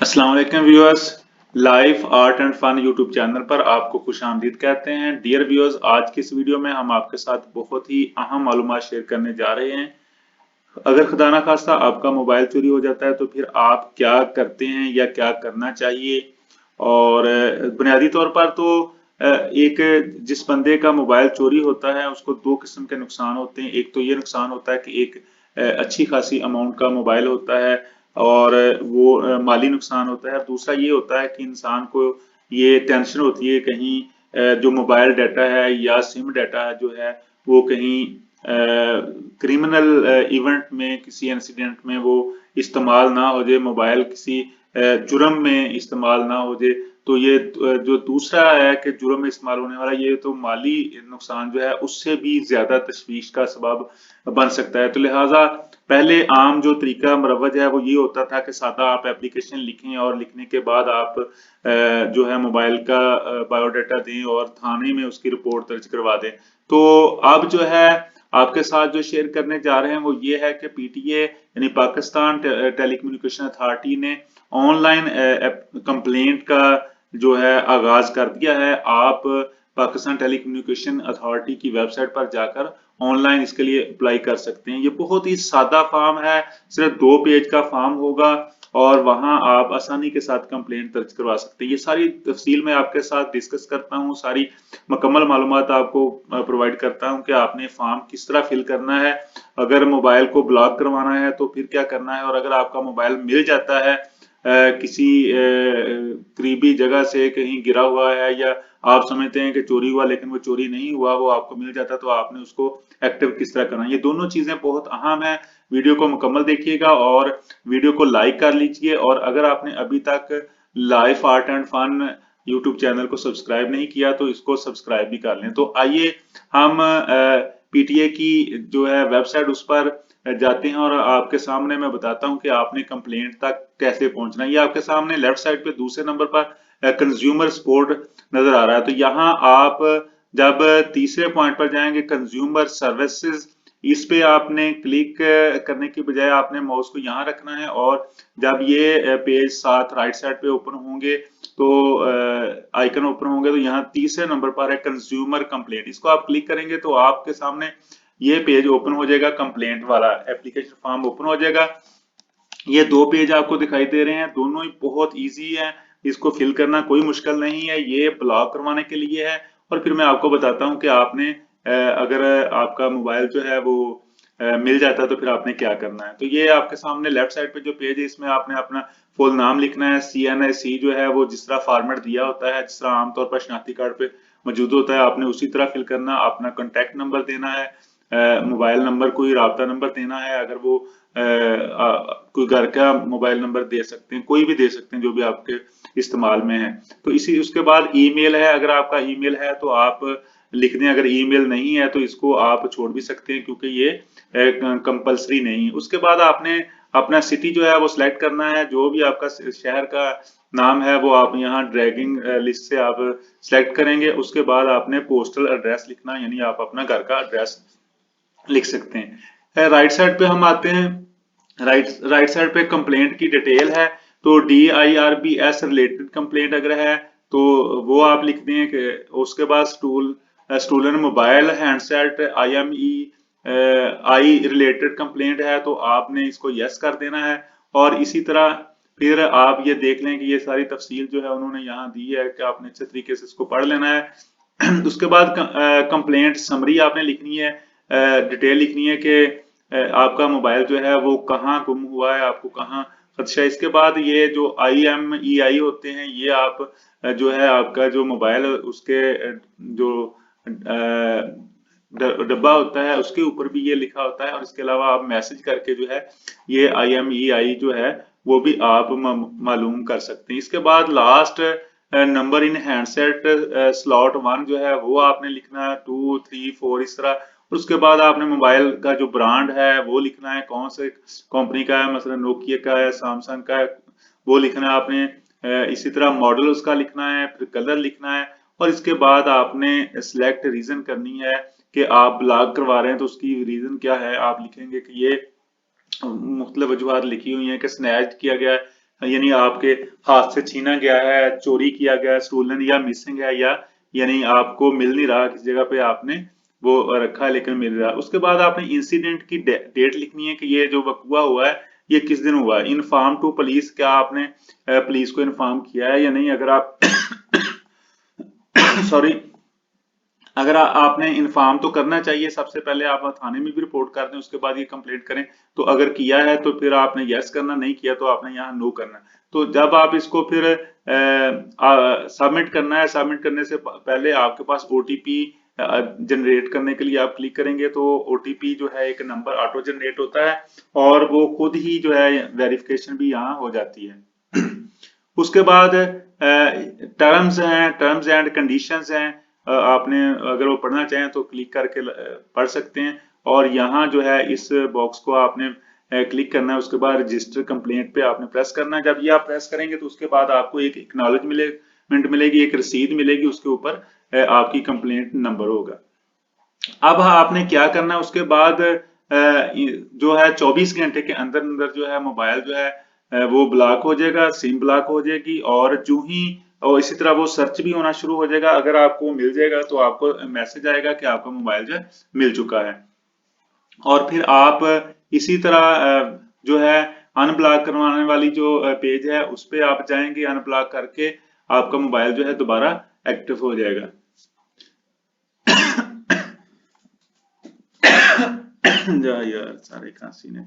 अस्सलाम वालेकुम viewers. Life art and fun YouTube channel पर आपको खुशामदीद कहते हैं। डियर व्यूअर्स, आज की इस वीडियो में हम आपके साथ बहुत ही अहम मालूमात शेयर करने जा रहे हैं। अगर खुदा ना खास्ता आपका मोबाइल चोरी हो जाता है तो फिर आप क्या करते हैं या क्या करना चाहिए। और बुनियादी तौर पर तो एक जिस बंदे का मोबाइल चोरी होता है उसको दो किस्म के नुकसान होते हैं। एक तो ये नुकसान होता है कि एक अच्छी खासी अमाउंट का मोबाइल होता है और वो माली नुकसान होता है। दूसरा ये होता है कि इंसान को ये टेंशन होती है कहीं जो मोबाइल डाटा है या सिम डाटा है जो है वो कहीं क्रिमिनल इवेंट में किसी इंसिडेंट में वो इस्तेमाल ना हो जाए, मोबाइल किसी जुर्म में इस्तेमाल ना हो जाए। तो ये जो दूसरा है कि जुर्म में इस्तेमाल होने वाला ये तो माली नुकसान जो है उससे भी ज्यादा तशवीश का सबब बन सकता है। तो लिहाजा पहले आम जो तरीका मरवज है वो ये होता था कि सादा आप एप्लीकेशन लिखें और लिखने के बाद आप जो है मोबाइल का बायोडाटा दें और थाने में उसकी रिपोर्ट दर्ज करवा दें। तो अब जो है आपके साथ जो शेयर करने जा रहे हैं वो ये है कि पीटीए यानी पाकिस्तान टेलीकम्युनिकेशन अथॉरिटी ने ऑनलाइन कंप्लेंट का जो है आगाज कर दिया है। आप पाकिस्तान टेलीकम्युनिकेशन अथॉरिटी की वेबसाइट पर जाकर ऑनलाइन इसके लिए अप्लाई कर सकते हैं। ये बहुत ही सादा फॉर्म है, सिर्फ 2 पेज का फॉर्म होगा और वहां आप आसानी के साथ कंप्लेंट दर्ज करवा सकते हैं। ये सारी तफसील मैं आपके साथ डिस्कस करता हूँ, सारी मुकम्मल मालूमात आपको प्रोवाइड करता हूँ कि आपने फॉर्म किस तरह फिल करना है। अगर मोबाइल को ब्लॉक करवाना है तो फिर क्या करना है, और अगर आपका मोबाइल मिल जाता है किसी करीबी जगह से कहीं गिरा हुआ है या आप समझते हैं कि चोरी हुआ लेकिन वो चोरी नहीं हुआ, वो आपको मिल जाता तो आपने उसको एक्टिव किस तरह करना है। ये दोनों चीजें बहुत अहम है। वीडियो को मुकम्मल देखिएगा और वीडियो को लाइक कर लीजिए। और अगर आपने अभी तक life art and fun YouTube channel को सब्सक्राइब नहीं किया तो इसको सब्सक्राइब भी कर लें। तो आइए हम पीटीए की जो है वेबसाइट उस पर जाते हैं और आपके सामने मैं बताता हूं कि आपने कंप्लेंट तक कैसे पहुंचना है। ये आपके सामने लेफ्ट साइड पे दूसरे नंबर पर कंज्यूमर सपोर्ट नजर आ रहा है। तो यहाँ आप जब तीसरे पॉइंट पर जाएंगे कंज्यूमर सर्विसेज, इस पे आपने क्लिक करने की बजाय आपने माउस को यहाँ रखना है और जब ये पेज साथ राइट साइड पे ओपन होंगे तो आइकन ओपन होंगे तो यहाँ तीसरे नंबर पर है कंज्यूमर कंप्लेंट। इसको आप क्लिक करेंगे तो आपके सामने ये पेज ओपन हो जाएगा, कंप्लेंट वाला एप्लीकेशन फॉर्म ओपन हो जाएगा। ये 2 पेज आपको दिखाई दे रहे हैं, दोनों ही बहुत इजी है, इसको फिल करना कोई मुश्किल नहीं है। ये ब्लॉक करवाने के लिए है और फिर मैं आपको बताता हूँ कि आपने अगर आपका मोबाइल जो है वो मिल जाता है तो फिर आपने क्या करना है। तो ये आपके सामने लेफ्ट साइड पे जो पेज है इसमें आपने अपना फुल नाम लिखना है। CNIC जो है वो जिस तरह फॉर्मेट दिया होता है, जिस तरह आमतौर पर शनाख्ती कार्ड पे मौजूद होता है, आपने उसी तरह फिल करना। अपना कॉन्टैक्ट नंबर देना है, मोबाइल नंबर कोई राब्ता नंबर देना है, अगर वो कोई घर का मोबाइल नंबर दे सकते हैं, कोई भी दे सकते हैं जो भी आपके इस्तेमाल में है। तो इसी उसके बाद ईमेल है, अगर आपका ईमेल है तो आप लिख दें, अगर ईमेल नहीं है तो इसको आप छोड़ भी सकते हैं क्योंकि ये कंपलसरी नहीं। उसके बाद आपने अपना सिटी जो है वो सिलेक्ट करना है, जो भी आपका शहर का नाम है वो आप यहाँ ड्रैगिंग लिस्ट से आप सिलेक्ट करेंगे। उसके बाद आपने पोस्टल एड्रेस लिखना, यानी आप अपना घर का एड्रेस लिख सकते हैं। राइट साइड पे हम आते हैं, राइट साइड पे कंप्लेंट की डिटेल है। तो DIRBS रिलेटेड कंप्लेंट अगर है तो वो आप लिख दें कि उसके बाद stolen mobile handset IMEI related complaint है तो आपने इसको यस कर देना है। और इसी तरह फिर आप ये देख लें कि ये सारी तफसील जो है उन्होंने यहाँ दी है कि आपने अच्छे तरीके से इसको पढ़ लेना है। उसके बाद कंप्लेंट समरी आपने लिखनी है, डिटेल लिखनी है कि आपका मोबाइल जो है वो कहाँ गुम हुआ है, आपको कहाँ खदशा है। इसके बाद ये जो IMEI होते हैं ये आप जो है आपका जो मोबाइल उसके जो डब्बा होता है उसके ऊपर भी ये लिखा होता है। और इसके अलावा आप मैसेज करके जो है ये IMEI जो है वो भी आप मालूम कर सकते हैं। इसके बाद last number in handset slot 1 जो है वो आपने लिखना है, 2 3 4 इस तरह। उसके बाद आपने मोबाइल का जो ब्रांड है वो लिखना है, कौन से कंपनी का है, मतलब नोकिया का है, सैमसंग का है, वो लिखना है आपने। इसी तरह मॉडल उसका लिखना है, फिर कलर लिखना है। और इसके बाद आपने सिलेक्ट रीजन करनी है कि आप ब्लॉक करवा रहे हैं तो उसकी रीजन क्या है। आप लिखेंगे कि ये मुख्तलिफ वजूहत लिखी हुई हैं कि स्नैच किया गया है, यानी आपके हाथ से छीना गया है, चोरी किया गया है, स्टोलन या मिसिंग है, या यानी आपको मिल नहीं रहा, किसी जगह पे आपने वो रखा है लेकिन मिल रहा है। उसके बाद आपने इंसिडेंट की डेट लिखनी है कि ये जो वकूआ हुआ है ये किस दिन हुआ है। इन्फॉर्म टू पुलिस, क्या आपने पुलिस को इन्फॉर्म किया है या नहीं। अगर आप सॉरी, अगर आपने इन्फॉर्म तो करना चाहिए, सबसे पहले आप थाने में भी रिपोर्ट कर दें, उसके बाद ये कंप्लेंट करें। तो अगर किया है तो फिर आपने यस करना, नहीं किया तो आपने यहाँ नो करना। तो जब आप इसको फिर सबमिट करना है, सबमिट करने से पहले आपके पास ओटीपी जनरेट करने के लिए आप क्लिक करेंगे, तो ओटीपी जो है एक नंबर ऑटो जनरेट होता है और वो खुद ही जो है वेरिफिकेशन भी यहाँ हो जाती है। उसके बाद टर्म्स हैं, टर्म्स एंड कंडीशंस हैं। आपने अगर वो पढ़ना चाहें तो क्लिक करके पढ़ सकते हैं। और यहाँ जो है इस बॉक्स को आपने क्लिक करना है। उसके बाद रजिस्टर कंप्लेंट पे आपने प्रेस करना है। जब ये आप प्रेस करेंगे तो उसके बाद आपको एक एक्नॉलेजमेंट मिलेगी, एक रसीद मिलेगी, उसके ऊपर आपकी कंप्लेंट नंबर होगा। अब आपने क्या करना है उसके बाद, जो है 24 घंटे के अंदर अंदर जो है मोबाइल जो है वो ब्लॉक हो जाएगा, सिम ब्लॉक हो जाएगी। और जो ही और इसी तरह वो सर्च भी होना शुरू हो जाएगा। अगर आपको मिल जाएगा तो आपको मैसेज आएगा कि आपका मोबाइल जो है मिल चुका है। और फिर आप इसी तरह जो है अनब्लॉक करवाने वाली जो पेज है उस पे आप जाएंगे, अनब्लॉक करके आपका मोबाइल जो है दोबारा एक्टिव हो जाएगा। जा यार, सारे खांसी ने